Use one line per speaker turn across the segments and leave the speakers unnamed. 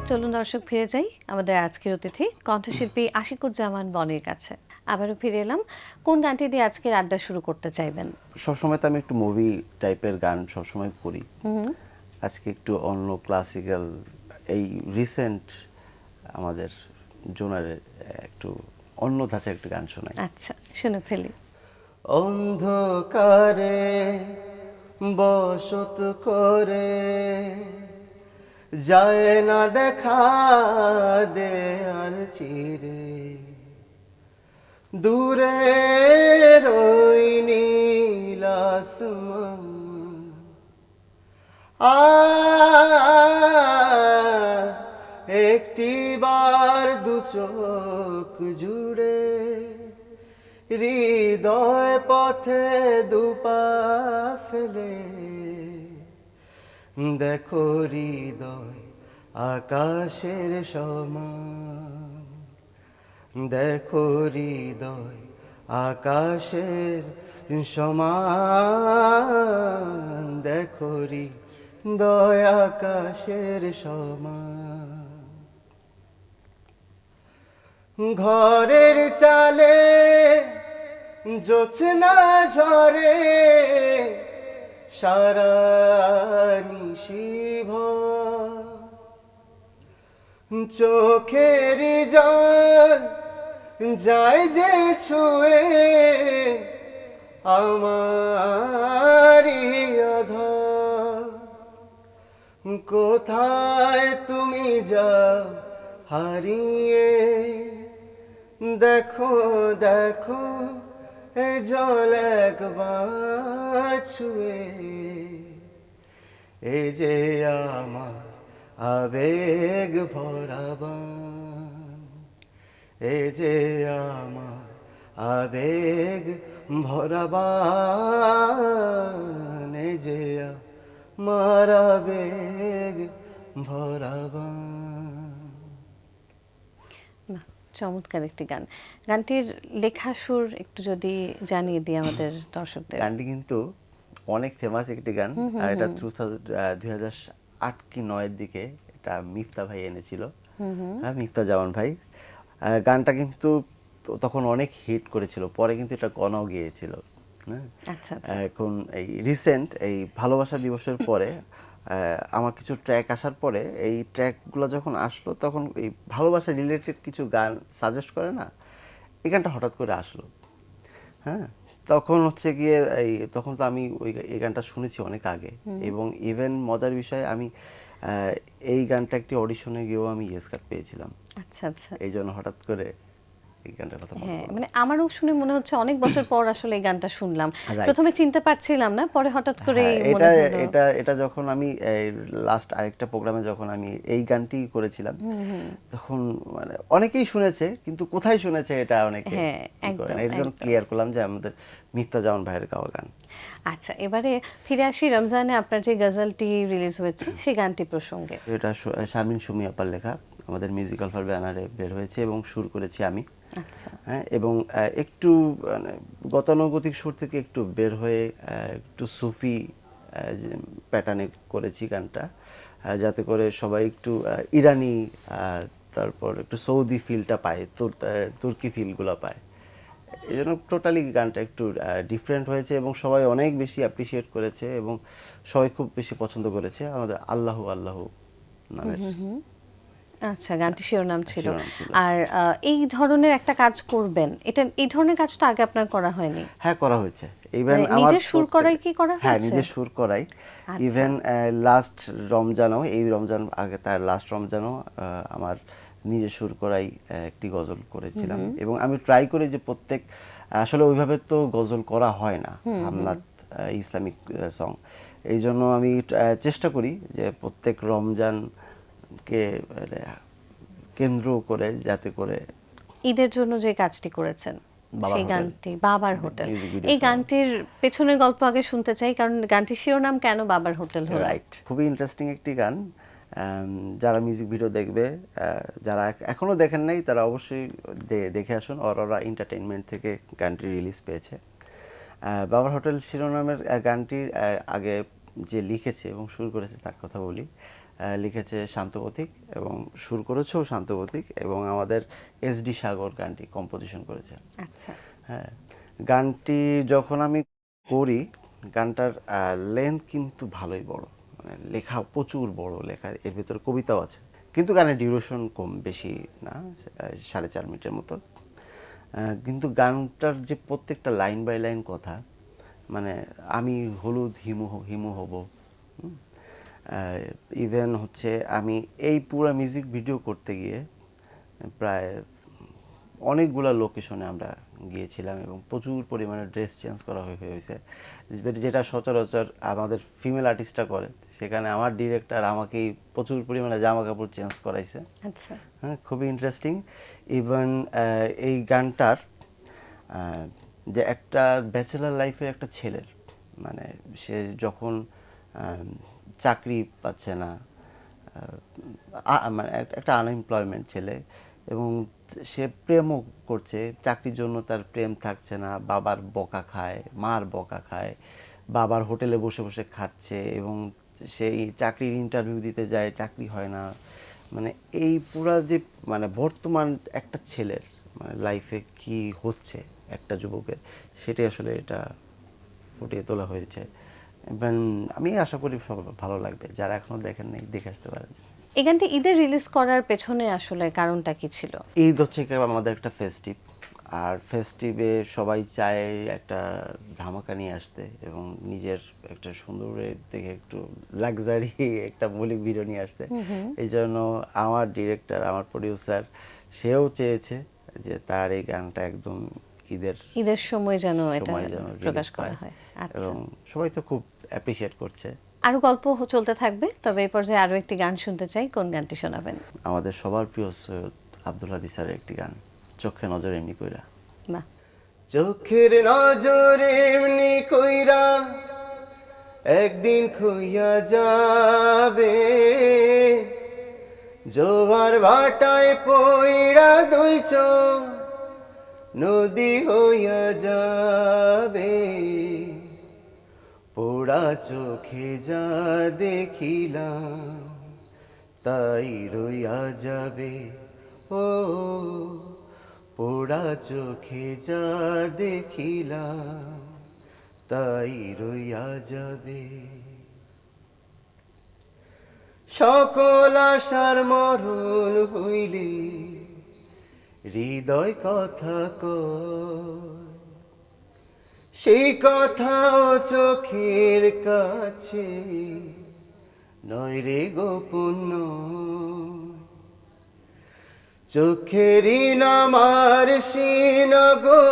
চলুন দর্শক ফিরে যাই আমাদের আজকের অতিথি কণ্ঠশিল্পী আশিকুজ্জামান বনির কাছে। আবারও ফিরে এলাম। কোন গানটি দিয়ে আজকের আড্ডা শুরু করতে চাইবেন?
সবসময় তো আমি একটু মুভি টাইপের গান সবসময় করি। আজকে একটু অন্য ক্লাসিক্যাল, এই রিসেন্ট আমাদের জোনারের একটু অন্য ধাঁচের একটু গান শোনাই।
আচ্ছা, শুনে ফেলি।
অন্ধকারে বসত করে যায় না দেখা দেয়াল চিরে, দূরে ওই নীল আসমান একটি বার দু চোখ জুড়ে হৃদয় পথে দুপা ফেলে দেখো হৃদয় আকাশের সমান, দেখো হৃদয় আকাশের সমান, দেখো হৃদয় আকাশের সমান। ঘরের চালে জোছনা ঝরে সারা নিশিভ, চোখের জল যায় যে ছুঁয়ে আমারি অধর, কোথায় তুমি যাও হারিয়ে, দেখো দেখো এ জল একবার ছুঁয়ে, এ যে আমার আবেগ ভরা বান, এ যে আমার আবেগ ভরা বান, এ যে আমার আবেগ ভরা বান।
বাহ, চমৎকার একটি গান। গানটির লেখা সুর একটু যদি জানিয়ে দিই আমাদের দর্শকদের।
গানটি কিন্তু অনেক ফেমাস একটি গান, আর এটা 2008 কি 9 দিকে এটা মিফতা ভাই এনেছিল। হ্যাঁ, মিফতা জামান ভাই। গানটা কিন্তু তখন অনেক হিট করেছিল, পরে কিন্তু এটা গনাও গিয়েছিল। হ্যাঁ,
আচ্ছা আচ্ছা।
এখন এই রিসেন্ট এই ভালোবাসা দিবসের পরে আমার কিছু ট্র্যাক আসার পরে, এই ট্র্যাকগুলো যখন আসলো তখন এই ভালোবাসা রিলেটেড কিছু গান সাজেস্ট করে না, এই গানটা হঠাৎ করে আসলো। হ্যাঁ, তখন হচ্ছে গিয়ে তখন তো আমি এই গানটা শুনেছি অনেক আগে, এবং ইভেন মজার বিষয় আমি এই গানটা একটি অডিশনে গিয়েও আমি ইয়েস কার্ড পেয়েছিলাম।
আচ্ছা আচ্ছা।
এই জন্য হঠাৎ করে এই গানটার কথা মনে
হ্যাঁ,
পড়লো।
মানে আমারও শুনে মনে হচ্ছে অনেক বছর পর আসলে এই গানটা শুনলাম।
Right.
প্রথমে চিনতে পারছিলাম না, পরে হঠাৎ করে
হ্যাঁ,
মনে
এটা
হলো।
এটা এটা যখন আমি লাস্ট আরেকটা প্রোগ্রামে যখন আমি এই গানটি করেছিলাম, তখন মানে অনেকেই শুনেছে, কিন্তু কোথায় শুনেছে এটা অনেকে
হ্যাঁ,
ই করে
একদম
না। এর জন্য
একদম।
ক্লিয়ার করলাম যে আমাদের মিফতা জামান ভাইয়ের গাওয়া গান।
আচ্ছা, এবারে ফিরে আসি রমজানে আপনার যে গজলটি রিলিজ হয়েছে সেই গানটি প্রসঙ্গে।
এটা শারমিন সুমি আপার লেখা, আমাদের মিউজিক্যাল ফার ব্যানারে বের হয়েছে এবং সুর করেছি আমি।
আচ্ছা।
হ্যাঁ, এবং একটু মানে গতানুগতিক সুর থেকে একটু বের হয়ে একটু সুফি প্যাটার্নে করেছি গানটা, যাতে করে সবাই একটু ইরানি, তারপর একটু সৌদি ফিলটা পায়, তুর্কি ফিলগুলো পায়। এই জন্য টোটালি গানটা একটু ডিফারেন্ট হয়েছে এবং সবাই অনেক বেশি অ্যাপ্রিসিয়েট করেছে এবং সবাই খুব বেশি পছন্দ করেছে আমাদের আল্লাহু আল্লাহু নামের।
আচ্ছা, গানটি শিরোনাম ছিল।
শিরোনাম ছিল।
আর এই ধরনের একটা কাজ করবেন, এটা এই ধরনের কাজটা আগে আপনার করা হয়নি?
হ্যাঁ, করা হয়েছে। ইভেন
মানে
আমার
নিজের সুর করাই কি করা
হ্যাঁ,
হয়েছে?
নিজের সুর করাই।
আচ্ছা।
ইভেন লাস্ট রমজানও, এই রমজান আগে তার লাস্ট রমজানও আমার নিজের সুর করাই একটি গজল করেছিলাম, এবং আমি ট্রাই করি যে প্রত্যেক, আসলে ওইভাবে তো গজল করা হয় না হামনাত ইসলামিক সং, এই জন্য আমি চেষ্টা করি যে প্রত্যেক রমজানকে কেন্দ্র করে যাতে করে।
ঈদের জন্য যে কাজটি করেছেন
বাবার
সেই
হোটেল,
গানটি বাবার হোটেল,
মিউজিক ভিডিও
এই
সহ।
গানটির পেছনের গল্প আগে শুনতে চাই, কারণ গানটির শিরোনাম কেন বাবার হোটেল হলো?
রাইট, খুবই ইন্টারেস্টিং একটি গান। যারা মিউজিক ভিডিও দেখবে, যারা এখনো দেখেন নাই, তারা অবশ্যই দেখে আসুন। অরোরা এন্টারটেইনমেন্ট থেকে গানটি রিলিজ পেয়েছে। বাবার হোটেল শিরোনামের গানটির আগে যে লিখেছে এবং সুর করেছে তার কথা বলি। লিখেছে শান্ত পথিক এবং সুর করেছেও শান্ত পথিক, এবং আমাদের এসডি সাগর গানটি কম্পোজিশন করেছে।
আচ্ছা,
হ্যাঁ, গানটি যখন আমি করি, গানটার লেন্থ কিন্তু ভালোই বড়, মানে লেখা প্রচুর বড় লেখা, এর ভিতরে কবিতাও আছে, কিন্তু গানের ডিউরেশন কম, বেশি না, 4.5 মিনিটের মতো। কিন্তু গানটার যে প্রত্যেকটা লাইন বাই লাইন কথা, মানে আমি হলুদ হিমু হিমু হব, ইভেন হচ্ছে আমি এই পুরো মিউজিক ভিডিও করতে গিয়ে প্রায় অনেকগুলো লোকেশনে আমরা গিয়েছিলাম এবং প্রচুর পরিমাণে ড্রেস চেঞ্জ করা হয়েছে, যেটা সচরাচর আমাদের ফিমেল আর্টিস্টরা করে। সেখানে আমার ডিরেক্টর আমাকেই প্রচুর পরিমাণে জামা কাপড় চেঞ্জ করাইছে।
আচ্ছা,
হ্যাঁ, খুবই ইন্টারেস্টিং। ইভেন এই গানটার যে একটা ব্যাচেলার লাইফের একটা ছেলের, মানে সে যখন চাকরি পাচ্ছে না, মানে একটা আনএমপ্লয়মেন্ট ছেলে, এবং সে প্রেমও করছে, চাকরির জন্য তার প্রেম থাকছে না, বাবার বকা খায়, মার বকা খায়, বাবার হোটেলে বসে বসে খাচ্ছে, এবং সেই চাকরির ইন্টারভিউ দিতে যায়, চাকরি হয় না। মানে এই পুরা যে মানে বর্তমান একটা ছেলের মানে লাইফে কি হচ্ছে একটা যুবকের, সেটাই আসলে এটা ফুটিয়ে তোলা হয়েছে। এবং আমি আশা করি সব ভালো লাগবে, যারা এখনো দেখেন নাই দেখে আসতে পারেন।
এই গানটি ঈদে রিলিজ করার পেছনে আসলে কারণটা কি ছিল?
ঈদ হচ্ছে আমাদের একটা ফেস্টিভ, আর ফেস্টিভে সবাই চায় একটা ধামাকা নিয়ে আসতে এবং নিজের একটা সুন্দর দেখে একটু লাক্সারি একটা মৌলিক ভিডিও নিয়ে আসতে। এই জন্য আমার ডিরেক্টর, আমার প্রডিউসার, সেও চেয়েছে যে তার এই গানটা একদম
ঈদের সময় যেন এটা
সময় যেন
প্রকাশ
রিলিজ
করা
পায়,
হয়। আচ্ছা,
এবং সবাই তো খুব অ্যাপ্রিসিয়েট করছে।
আরো গল্প চলতে থাকবে, তবে এই পর্যায়ে আরো একটি গান শুনতে চাই। কোন গানটি শোনাবেন?
আমাদের সবার প্রিয় সৈয়দ আব্দুল হাদী স্যারের একটি গান, চোখে নজর এমনি কইরা।
বাহ,
চোখের নজর এমনি কইরা একদিন খুইয়া যাবে, জোয়ার ভাটায় পইড়া দুই চোখ নদী হইয়া যাবে, পোড়া চোখে যা দেখিলাম তাই রইয়া যাবে। ও পোড়া চোখে যা দেখিলাম তাই রইয়া যাবে। সকল আশার মরণ হইলে হৃদয় কথা কয়, সেই কথাও চোখের কাছে নয় রে গোপন নয়। চোখেরই নামার সিনগো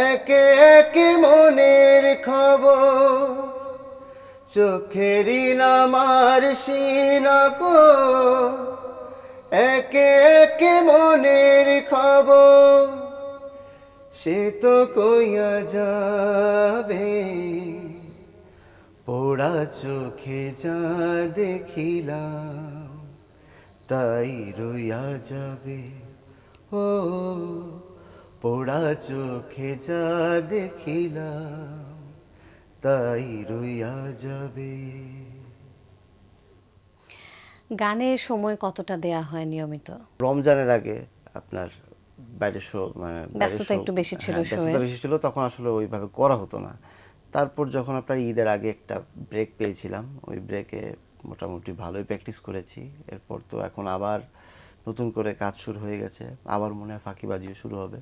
একে একে মনের খবর, চোখেরই নামার সিনগো একে একে মনের খবর, সে তো কইয়া যাবে পোড়া চোখে যা দেখিলাম তাই রইয়া যাবে। ও পোড়া চোখে যা দেখিলাম তাই রইয়া যাবে।
গানের সময় কতটা দেয়া হয় নিয়মিত?
রমজানের আগে আপনার বাইরের শো, মানে
ব্যস্ততা একটু বেশি ছিল
ব্যস্ততা
শোয়ে।
বেশি ছিল, তখন আসলে ওইভাবে করা হতো না। তারপর যখন আপনার ঈদের আগে একটা ব্রেক পেয়েছিলাম, ওই ব্রেকে মোটামুটি ভালোই প্র্যাকটিস করেছি। এরপর তো এখন আবার নতুন করে কাজ শুরু হয়ে গেছে, আবার মনে হয় ফাঁকিবাজিও শুরু হবে।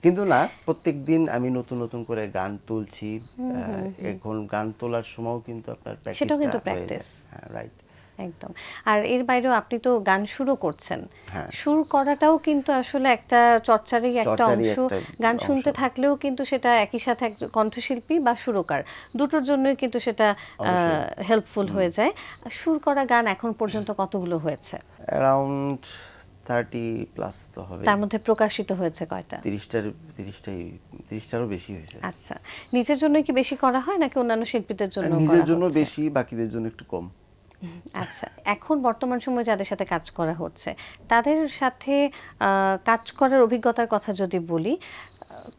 কিন্তু না, প্রত্যেক দিন আমি নতুন নতুন করে গান তুলছি। এখন গান তোলার সময়ও কিন্তু আপনার
সেটাও কিন্তু
প্র্যাকটিসটা হয়ে যায়।
প্র্যাকটিস।
হ্যাঁ, রাইট।
একদম। আর এর বাইরেও আপনি তো গান শুরু করছেন।
হ্যাঁ।
সুর করাটাও কিন্তু আসলে একটা চর্চারই একটা
চর্চারই
অংশ।
একটা
গান শুনতে
অংশ।
থাকলেও কিন্তু সেটা একই সাথে একজন কণ্ঠশিল্পী বা সুরকার দুটোর জন্যই কিন্তু সেটা হেল্পফুল হয়ে যায়। সুর করা গান এখন পর্যন্ত কতগুলো হয়েছে?
অ্যারাউন্ড 30+ তো হবে।
তার মধ্যে প্রকাশিত হয়েছে কয়টা?
30টারও বেশি হয়েছে।
আচ্ছা, নিজের জন্য কি বেশি করা হয় নাকি অন্যান্য শিল্পীদের জন্য
নিজের
করা
জন্য
হচ্ছে?
বেশি, বাকিদের জন্য একটু কম।
আচ্ছা, এখন বর্তমান সময়ে যাদের সাথে কাজ করা হচ্ছে তাদের সাথে কাজ করার অভিজ্ঞতার কথা যদি বলি,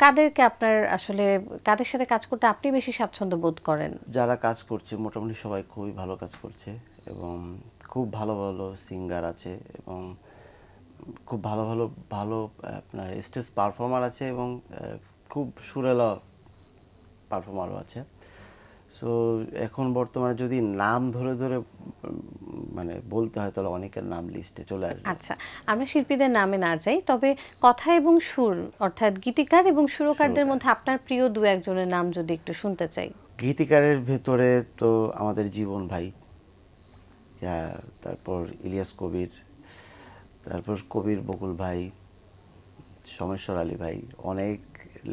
কাদেরকে আপনার আসলে কাদের সাথে কাজ করতে আপনি বেশি স্বাচ্ছন্দ্য বোধ করেন?
যারা কাজ করছে মোটামুটি সবাই খুবই ভালো কাজ করছে, এবং খুব ভালো ভালো সিঙ্গার আছে এবং খুব ভালো ভালো ভালো আপনার স্টেজ পারফর্মার আছে এবং খুব সুরেলা পারফর্মারও আছে। সো এখন বর্তমানে যদি নাম ধরে ধরে মানে বলতে হয় তাহলে অনেকের নাম লিস্টে চলে আসবে।
আচ্ছা, আমরা শিল্পীদের নামে না যাই, তবে কথা এবং সুর অর্থাৎ গীতিকার এবং সুরকারদের মধ্যে আপনার প্রিয় দু একজনের নাম যদি একটু শুনতে চাই।
গীতিকারের ভেতরে তো আমাদের জীবন ভাই, তারপর ইলিয়াস কবির, তারপর কবির বকুল ভাই, সোমেশ্বর আলী ভাই, অনেক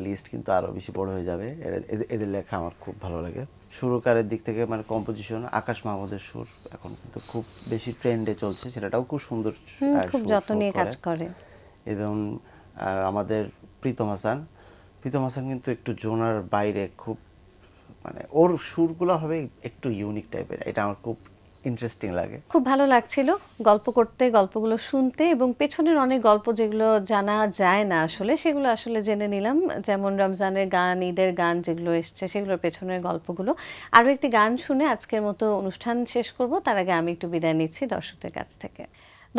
লিস্ট কিন্তু আরও বেশি বড় হয়ে যাবে। এদের লেখা আমার খুব ভালো লাগে। সুরকারের দিক থেকে মানে কম্পোজিশন আকাশ মাহমুদের সুর এখন কিন্তু খুব বেশি ট্রেন্ডে চলছে, সেটাও খুব সুন্দর
খুব
সুর
যত্ন
সুর
নিয়ে কাজ করে।
এবং আমাদের প্রীতম হাসান কিন্তু একটু জোনার বাইরে খুব মানে ওর সুরগুলো হবে একটু ইউনিক টাইপের, এটা আমার খুব ইন্টারেস্টিং লাগে।
খুব ভালো লাগছিল গল্প করতে, গল্পগুলো শুনতে, এবং পেছনের অনেক গল্প যেগুলো জানা যায় না আসলে, সেগুলো আসলে জেনে নিলাম। যেমন রমজানের গান, ঈদের গান যেগুলো এসছে সেগুলোর পেছনের গল্পগুলো। আরও একটি গান শুনে আজকের মতো অনুষ্ঠান শেষ করব, তার আগে আমি একটু বিদায় নিচ্ছি দর্শকদের কাছ থেকে।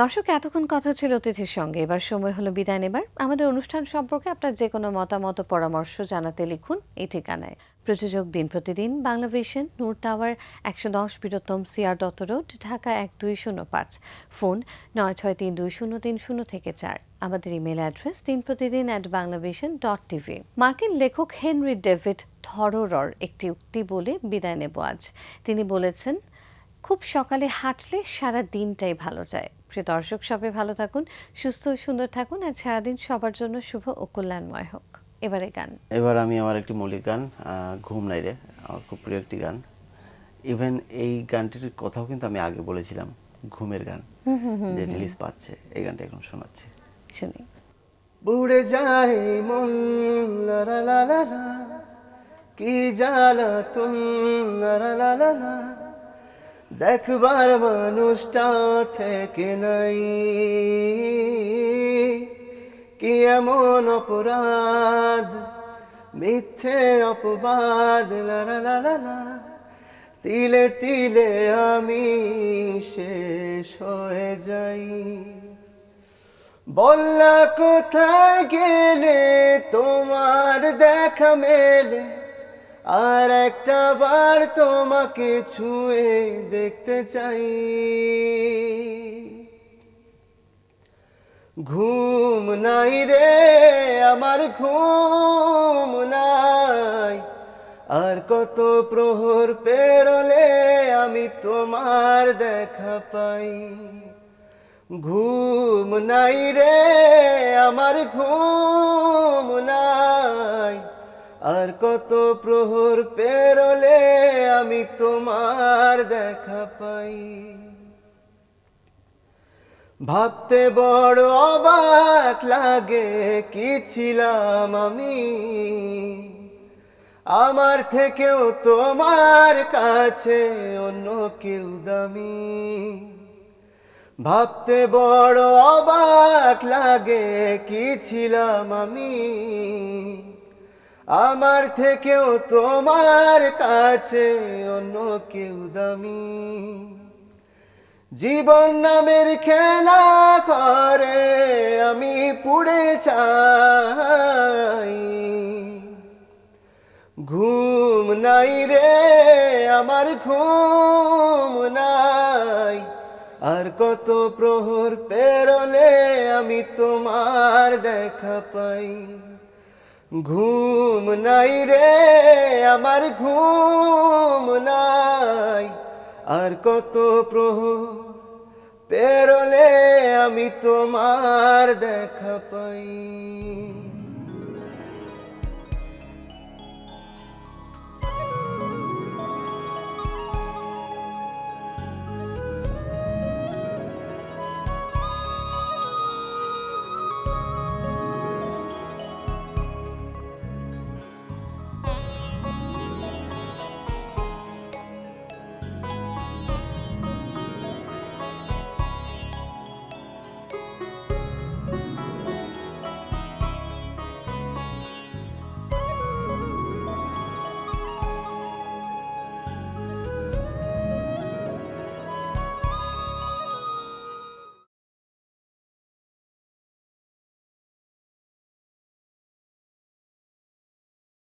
দর্শক, এতক্ষণ কথা ছিল অতিথির সঙ্গে, এবার সময় হলো বিদায় নেবার। আমাদের অনুষ্ঠান সম্পর্কে আপনার যে কোনো মতামত পরামর্শ জানাতে লিখুন এই ঠিকানায়। প্রযোজক দিন প্রতিদিন, Banglavision, Noor tower, 110 Bir Uttam CR Datta road, Dhaka 1205। Phone 96320303-4। আমাদের ইমেল অ্যাড্রেস dinprotidin@banglavision.tv। মার্কিন লেখক হেনরি ডেভিড থরোরর একটি উক্তি বলে বিদায় নেব আজ। তিনি বলেছেন, খুব সকালে হাঁটলে সারা দিনটাই ভালো যায়। প্রিয় দর্শক, সবাই ভালো থাকুন, সুস্থ ও সুন্দর থাকুন, আর সারাদিন সবার জন্য শুভ ও কল্যাণময় হোক। এবারে গান।
এবার আমি আমার একটি মৌলিক গান, ঘুম নাই রে, আমার খুব প্রিয় একটি গান। ইভেন এই গানটির কথাও কিন্তু আমি আগে বলেছিলাম, ঘুমের গান যে রিলিজ পাচ্ছে, এই গানটা এখন শোনাচ্ছি।
শুনি।
বুড়ে যায় মন লা লা লা লা লা, কি জ্বালা তুম লা লা লা লা লা, দেখবার মানুষটা থেকে নাই, কি এমন অপরাধ, মিথ্যে অপবাদ লা লা লা লা লা, তিলে তিলে আমি শেষ হয়ে যাই। বললা কোথায় গেলে তোমার দেখা মেলে, আর একটা বার তোমাকে ছুঁয়ে দেখতে চাই। ঘুম নাই রে আমার, ঘুম নাই, আর কত প্রহর পেরোলে আমি তোমার দেখা পাই। ঘুম নাই রে আমার, ঘুম নাই, আর কত প্রহর পেরোলে আমি তোমার দেখা পাই। ভাবতে বড় অবাক লাগে, কি ছিলাম আমি, আমার থেকেও তোমার কাছে অন্য কেউ দামি। ভাবতে বড় অবাক লাগে, কি ছিলাম আমি, আমার থেকেও তোমার কাছে অন্য কেউ দামি। জীবন নামের খেলা করে আমি পুড়ে চাই। ঘুম নাই রে আমার, ঘুম নাই, আর কত প্রহর পেরোলে আমি তোমার দেখা পাই। ঘুম নাই রে আমার, ঘুম নাই, আর কত প্রহর পেরোলে আমি তোমার দেখা পাই।